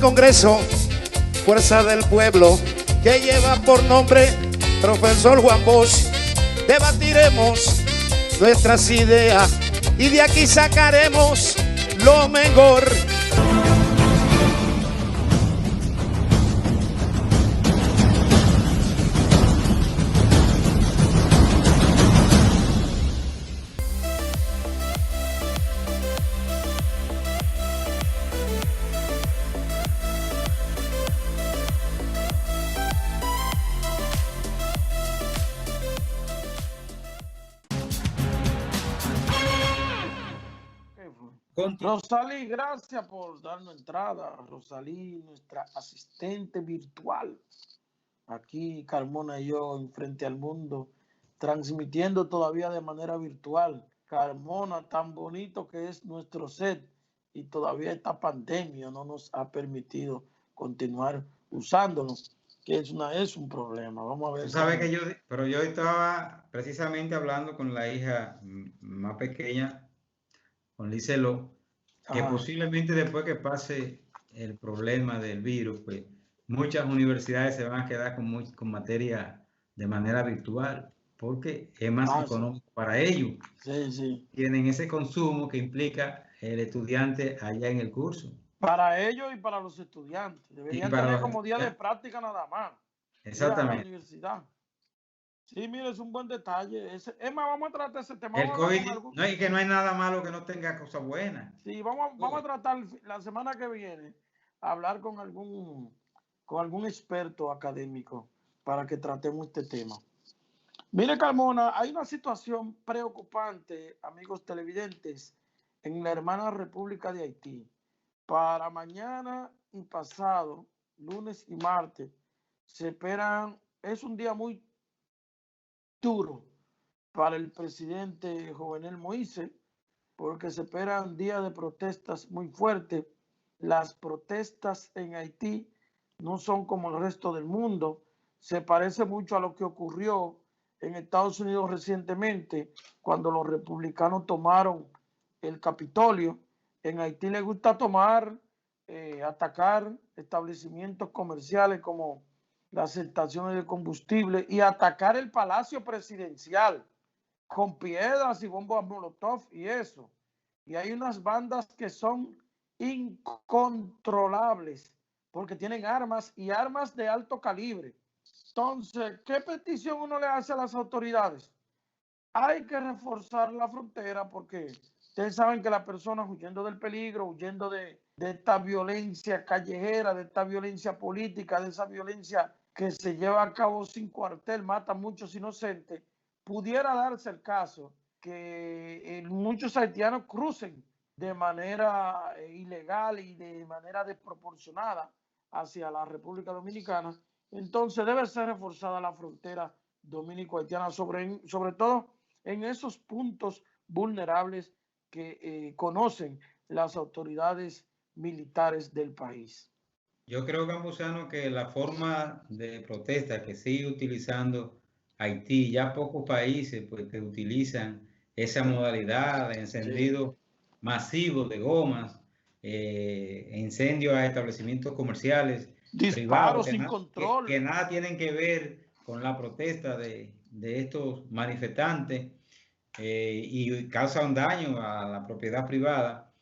Congreso, Fuerza del Pueblo, que lleva por nombre Profesor Juan Bosch. Debatiremos nuestras ideas y de aquí sacaremos lo mejor.
Rosalí, gracias por darnos entrada. Rosalí, nuestra asistente virtual. Aquí Carmona y yo en Frente al Mundo, transmitiendo todavía de manera virtual. Carmona, tan bonito que es nuestro set, y todavía esta pandemia no nos ha permitido continuar usándolo, que es un problema. Vamos a ver.
Tú sabes que yo estaba precisamente hablando con la hija más pequeña, con Licelo, que posiblemente después que pase el problema del virus, pues muchas universidades se van a quedar con materia de manera virtual, porque es más económico para ellos.
Sí, sí.
Tienen ese consumo que implica el estudiante allá en el curso.
Para ellos y para los estudiantes. Deberían tener como día de práctica nada más.
Exactamente.
Ir a la universidad. Sí, mire, es un buen detalle. Es más, vamos a tratar ese tema.
El COVID, no es que no hay nada malo que no tenga cosas buenas.
Sí, vamos a tratar la semana que viene, hablar con algún experto académico para que tratemos este tema. Mire, Carmona, hay una situación preocupante, amigos televidentes, en la hermana República de Haití. Para mañana y pasado, lunes y martes, se esperan, es un día muy duro para el presidente Jovenel Moïse, porque se esperan días de protestas muy fuertes. Las protestas en Haití no son como el resto del mundo. Se parece mucho a lo que ocurrió en Estados Unidos recientemente, cuando los republicanos tomaron el Capitolio. En Haití les gusta atacar establecimientos comerciales como las estaciones de combustible y atacar el Palacio Presidencial con piedras y bombas molotov y eso. Y hay unas bandas que son incontrolables porque tienen armas y armas de alto calibre. Entonces, ¿qué petición uno le hace a las autoridades? Hay que reforzar la frontera porque ustedes saben que las personas huyendo del peligro, huyendo de esta violencia callejera, de esta violencia política, de esa violencia que se lleva a cabo sin cuartel, mata a muchos inocentes, pudiera darse el caso que muchos haitianos crucen de manera ilegal y de manera desproporcionada hacia la República Dominicana. Entonces debe ser reforzada la frontera dominico-haitiana, sobre todo en esos puntos vulnerables que conocen las autoridades militares del país.
Yo creo, Campuzano, que la forma de protesta que sigue utilizando Haití, ya pocos países pues, que utilizan esa modalidad de encendido masivo de gomas, incendios a establecimientos comerciales,
disparos sin control,
que nada tienen que ver con la protesta de estos manifestantes, y causan daño a la propiedad privada,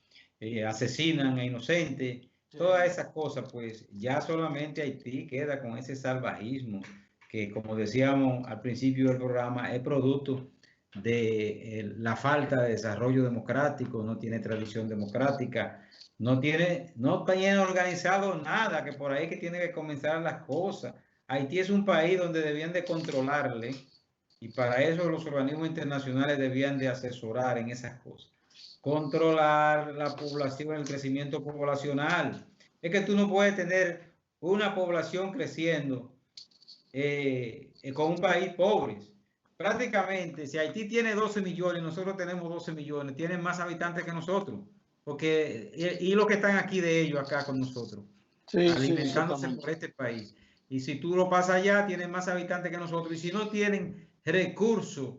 asesinan a inocentes. Todas esas cosas, pues ya solamente Haití queda con ese salvajismo que, como decíamos al principio del programa, es producto de la falta de desarrollo democrático, no tiene tradición democrática, no tiene organizado nada, que por ahí que tiene que comenzar las cosas. Haití es un país donde debían de controlarle, y para eso los organismos internacionales debían de asesorar en esas cosas. Controlar la población, el crecimiento poblacional. Es que tú no puedes tener una población creciendo con un país pobre. Prácticamente, si Haití tiene 12 millones, nosotros tenemos 12 millones, tienen más habitantes que nosotros, porque y los que están aquí de ellos acá con nosotros, alimentándose por este país. Y si tú lo pasas allá, tienen más habitantes que nosotros, y si no tienen recursos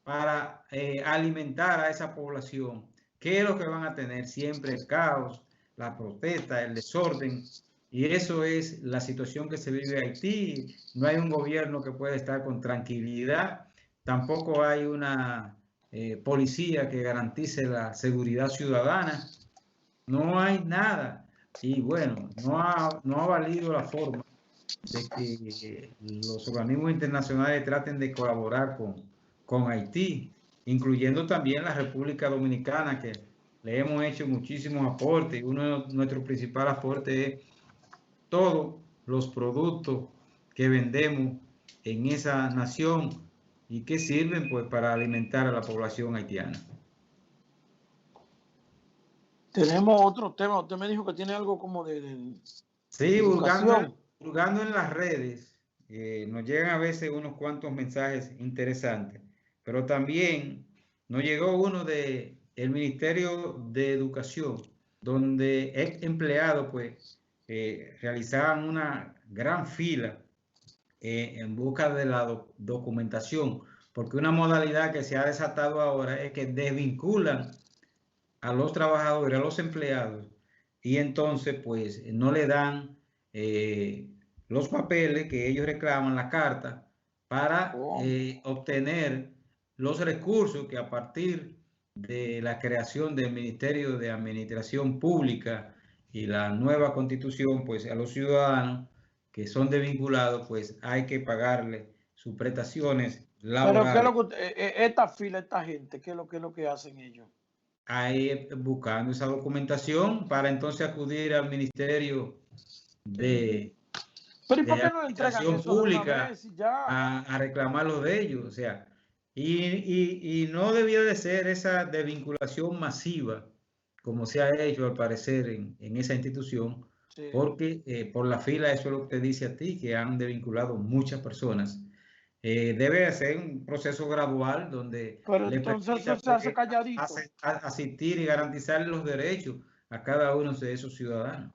para alimentar a esa población, ¿qué es lo que van a tener? Siempre el caos, la protesta, el desorden. Y eso es la situación que se vive en Haití. No hay un gobierno que pueda estar con tranquilidad. Tampoco hay una policía que garantice la seguridad ciudadana. No hay nada. Y bueno, no ha valido la forma de que los organismos internacionales traten de colaborar con Haití, incluyendo también la República Dominicana, que le hemos hecho muchísimos aportes. Uno de nuestros principales aportes es todos los productos que vendemos en esa nación y que sirven pues para alimentar a la población haitiana.
Tenemos otro tema. Usted me dijo que tiene algo como de
Sí,
educación.
hurgando en las redes, nos llegan a veces unos cuantos mensajes interesantes, pero también nos llegó uno del Ministerio de Educación, donde ex empleados pues realizaban una gran fila en busca de la documentación, porque una modalidad que se ha desatado ahora es que desvinculan a los trabajadores, a los empleados, y entonces pues no le dan los papeles que ellos reclaman, la carta, para obtener los recursos que a partir de la creación del Ministerio de Administración Pública y la nueva constitución, pues a los ciudadanos que son desvinculados, pues hay que pagarle sus prestaciones
Pero ¿qué es
laborales.
lo que esta fila, esta gente, qué es lo que hacen ellos?
Ahí buscando esa documentación para entonces acudir al Ministerio de,
Pero ¿y por
de
qué no le entregan
Administración
eso de una
Pública
vez y ya?
a reclamar lo de ellos. O sea, y no debía de ser esa desvinculación masiva, como se ha hecho al parecer en esa institución,
Sí.
porque por la fila, eso es lo que te dice a ti, que han desvinculado muchas personas. Debe ser un proceso gradual donde
Pero
le
entonces
permita
eso se hace
pues,
calladito.
asistir y garantizar los derechos a cada uno de esos ciudadanos.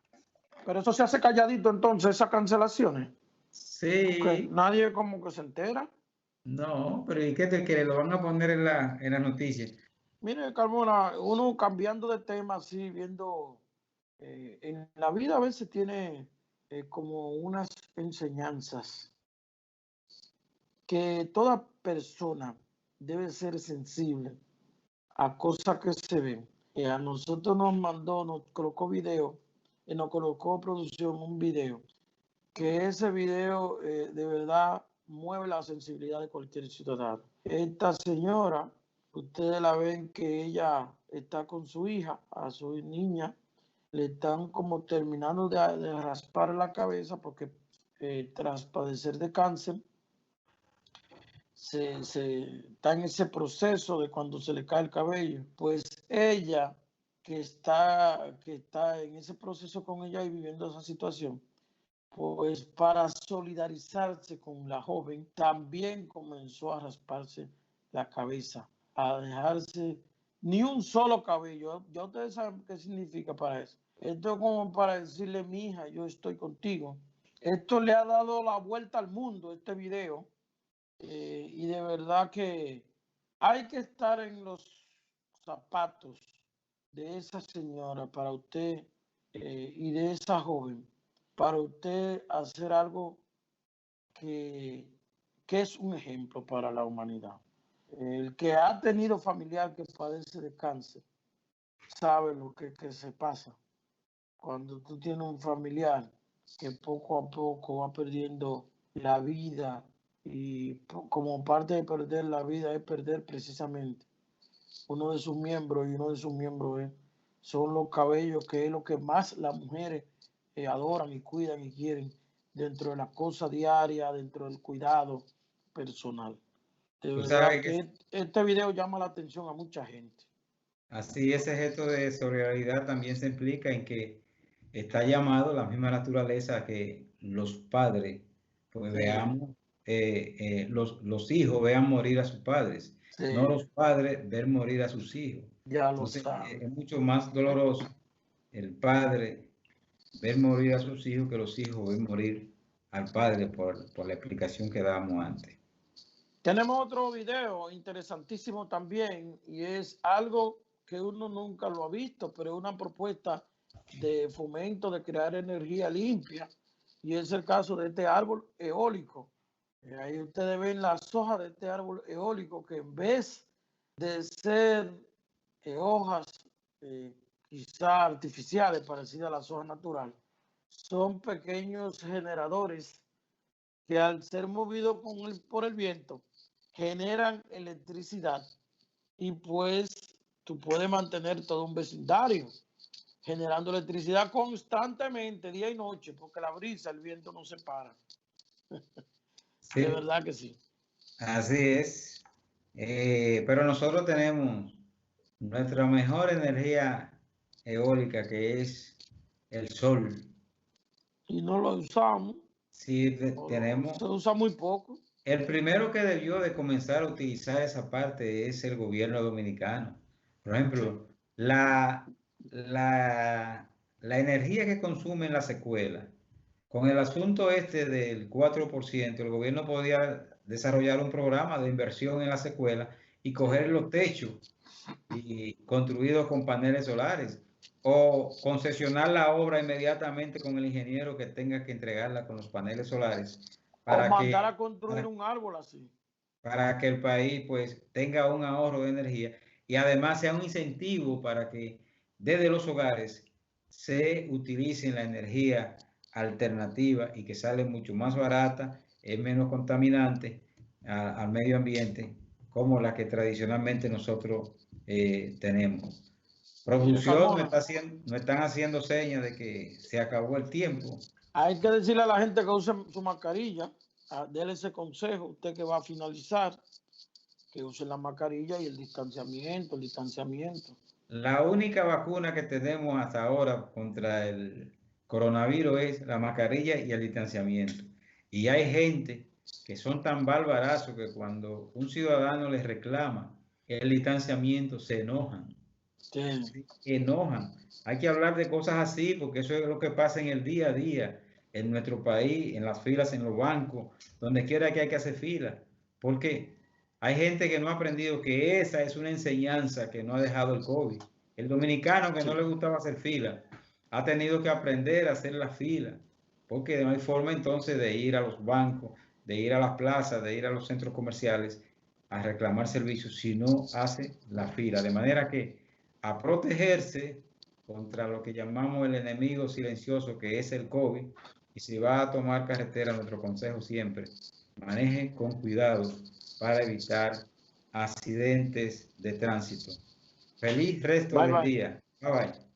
Pero eso se hace calladito entonces, esas cancelaciones. Porque
Sí,
nadie como que se entera.
no, pero ¿y qué te quiere? Lo van a poner en la noticia.
Mire, Carmona, uno cambiando de tema así, viendo en la vida a veces tiene como unas enseñanzas que toda persona debe ser sensible a cosas que se ven. A nosotros nos colocó video, nos colocó producción un video, que ese video de verdad mueve la sensibilidad de cualquier ciudadano. Esta señora, ustedes la ven que ella está con su hija, a su niña, le están como terminando de raspar la cabeza porque tras padecer de cáncer, se está en ese proceso de cuando se le cae el cabello. Pues ella, que está en ese proceso con ella y viviendo esa situación, pues para solidarizarse con la joven, también comenzó a rasparse la cabeza, a dejarse ni un solo cabello. Ya ustedes saben qué significa para eso. Esto es como para decirle, mi hija, yo estoy contigo. Esto le ha dado la vuelta al mundo, este video. Y de verdad que hay que estar en los zapatos de esa señora para usted y de esa joven, para usted hacer algo que, que es un ejemplo para la humanidad. El que ha tenido familiar que padece de cáncer sabe lo que se pasa cuando tú tienes un familiar que poco a poco va perdiendo la vida y como parte de perder la vida es perder precisamente uno de sus miembros y uno de sus miembros son los cabellos, que es lo que más las mujeres adoran y cuidan y quieren dentro de la cosa diaria, dentro del cuidado personal. De
Tú
verdad
sabes
que
que
este video llama la atención a mucha gente.
así ese gesto de solidaridad también se implica en que está llamado la misma naturaleza a que los padres, pues
Sí,
veamos, los hijos vean morir a sus padres, no
sí,
los padres ver morir a sus hijos.
ya lo
Entonces,
saben.
es mucho más doloroso el padre ver morir a sus hijos que los hijos ver morir al padre por la explicación que dábamos antes.
Tenemos otro video interesantísimo también y es algo que uno nunca lo ha visto, pero es una propuesta de fomento de crear energía limpia, y es el caso de este árbol eólico. Ahí ustedes ven las hojas de este árbol eólico, que en vez de ser hojas quizá artificiales parecidas a las hojas naturales, son pequeños generadores que al ser movidos por el viento generan electricidad, y pues tú puedes mantener todo un vecindario generando electricidad constantemente, día y noche, porque la brisa, el viento no se para.
Sí,
De verdad que sí.
así es. Pero nosotros tenemos nuestra mejor energía eólica, que es el sol.
Y no lo usamos,
Sí,
se
tenemos.
usa muy poco.
El primero que debió de comenzar a utilizar esa parte es el gobierno dominicano. Por ejemplo, la energía que consumen las escuelas, con el asunto este del 4%, el gobierno podía desarrollar un programa de inversión en las escuelas y coger los techos y construidos con paneles solares, o concesionar la obra inmediatamente con el ingeniero que tenga que entregarla con los paneles solares
O
para
mandar a
que
construir un árbol así.
para que el país pues tenga un ahorro de energía y además sea un incentivo para que desde los hogares se utilice la energía alternativa y que sale mucho más barata, es menos contaminante al medio ambiente, como la que tradicionalmente nosotros tenemos.
Mire,
Producción
Carmona,
nos están haciendo señas de que se acabó el tiempo.
hay que decirle a la gente que use su mascarilla. Déle ese consejo, usted que va a finalizar, que use la mascarilla y el distanciamiento.
La única vacuna que tenemos hasta ahora contra el coronavirus es la mascarilla y el distanciamiento. Y hay gente que son tan barbarazos que cuando un ciudadano les reclama el distanciamiento se enojan.
Sí.
Se enojan. Hay que hablar de cosas así porque eso es lo que pasa en el día a día, en nuestro país, en las filas, en los bancos, donde quiera que hay que hacer fila. Porque hay gente que no ha aprendido que esa es una enseñanza que no ha dejado el COVID. El dominicano que no le gustaba hacer fila ha tenido que aprender a hacer la fila, porque no hay forma entonces de ir a los bancos, de ir a las plazas, de ir a los centros comerciales a reclamar servicios si no hace la fila. De manera que a protegerse contra lo que llamamos el enemigo silencioso, que es el COVID, y si va a tomar carretera, nuestro consejo siempre, maneje con cuidado para evitar accidentes de tránsito. Feliz resto
Bye,
del
bye.
día. Bye bye.